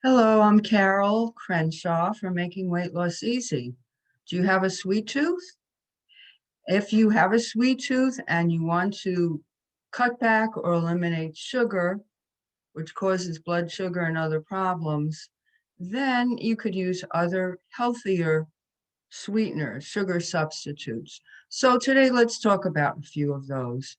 Hello, I'm Carol Crenshaw from Making Weight Loss Easy. Do you have a sweet tooth? If you have a sweet tooth and you want to cut back or eliminate sugar, which causes blood sugar and other problems, then you could use other healthier sweeteners, sugar substitutes. So today let's talk about a few of those.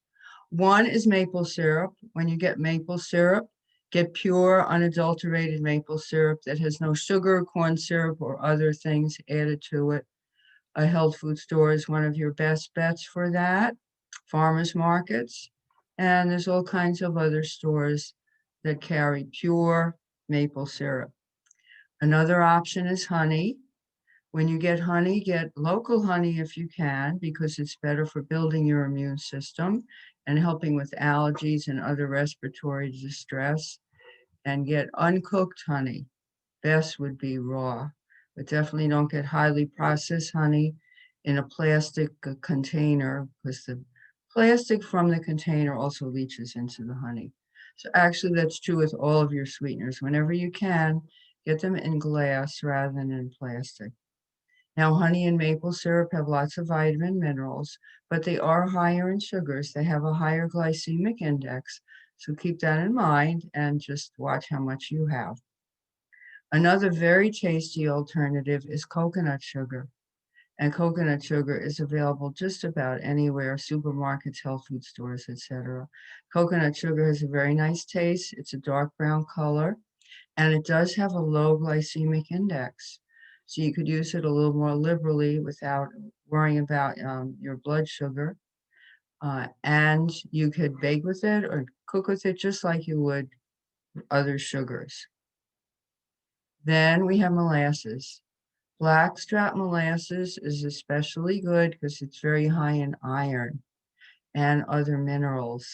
One is maple syrup. When you get maple syrup, get pure, unadulterated maple syrup that has no sugar, corn syrup, or other things added to it. A health food store is one of your best bets for that. Farmers markets. And there's all kinds of other stores that carry pure maple syrup. Another option is honey. When you get honey, get local honey if you can, because it's better for building your immune system and helping with allergies and other respiratory distress. And get uncooked honey. Best would be raw, but definitely don't get highly processed honey in a plastic container, because the plastic from the container also leaches into the honey. So actually that's true with all of your sweeteners. Whenever you can, get them in glass rather than in plastic. Now, honey and maple syrup have lots of vitamin minerals, but they are higher in sugars. They have a higher glycemic index. So keep that in mind and just watch how much you have. Another very tasty alternative is coconut sugar. And coconut sugar is available just about anywhere, supermarkets, health food stores, etc. Coconut sugar has a very nice taste. It's a dark brown color, and it does have a low glycemic index. So you could use it a little more liberally without worrying about your blood sugar. And you could bake with it or cook with it just like you would other sugars. Then we have molasses. Blackstrap molasses is especially good because it's very high in iron and other minerals.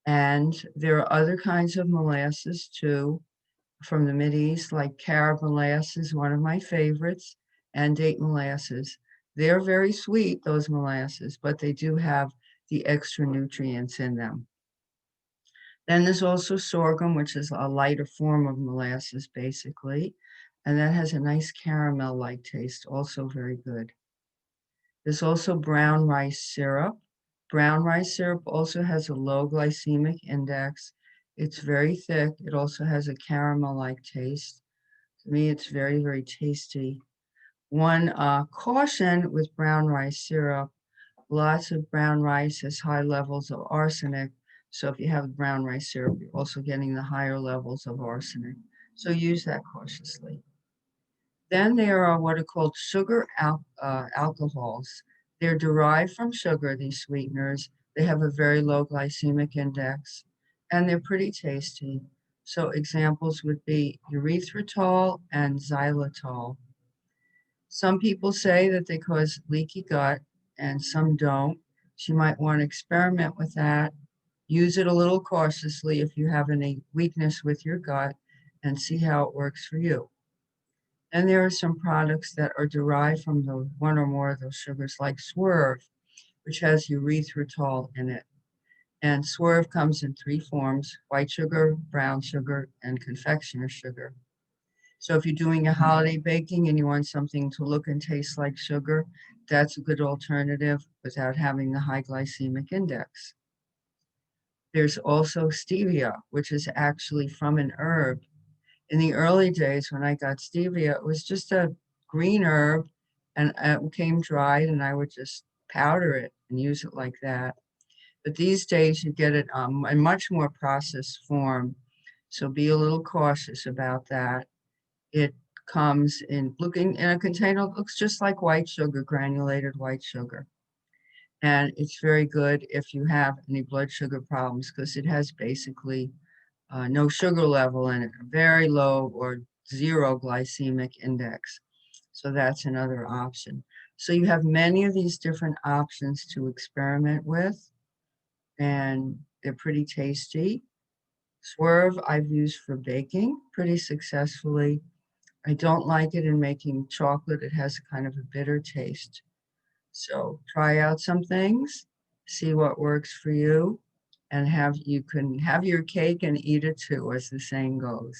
And there are other kinds of molasses too from the Mideast, like carob molasses, one of my favorites, and date molasses. They're very sweet, those molasses, but they do have the extra nutrients in them. Then there's also sorghum, which is a lighter form of molasses, basically, and that has a nice caramel-like taste, also very good. There's also brown rice syrup. Brown rice syrup also has a low glycemic index. It's very thick. It also has a caramel-like taste. To me, it's very, very tasty. One caution with brown rice syrup, lots of brown rice has high levels of arsenic. So if you have brown rice syrup, you're also getting the higher levels of arsenic. So use that cautiously. Then there are what are called alcohols. They're derived from sugar, these sweeteners. They have a very low glycemic index, and they're pretty tasty. So examples would be erythritol and xylitol. Some people say that they cause leaky gut, and some don't. So you might want to experiment with that. Use it a little cautiously if you have any weakness with your gut, and see how it works for you. And there are some products that are derived from the one or more of those sugars, like Swerve, which has erythritol in it. And Swerve comes in three forms: white sugar, brown sugar, and confectioner sugar. So if you're doing a holiday baking and you want something to look and taste like sugar, that's a good alternative without having the high glycemic index. There's also stevia, which is actually from an herb. In the early days when I got stevia, it was just a green herb, and it came dried, and I would just powder it and use it like that. But these days you get it in much more processed form. So be a little cautious about that. It comes in looking in a container, it looks just like white sugar, granulated white sugar. And it's very good if you have any blood sugar problems because it has basically no sugar level in it, a very low or zero glycemic index. So that's another option. So you have many of these different options to experiment with, and they're pretty tasty. Swerve I've used for baking pretty successfully. I don't like it in making chocolate. It has kind of a bitter taste. So try out some things, see what works for you, and you can have your cake and eat it too, as the saying goes.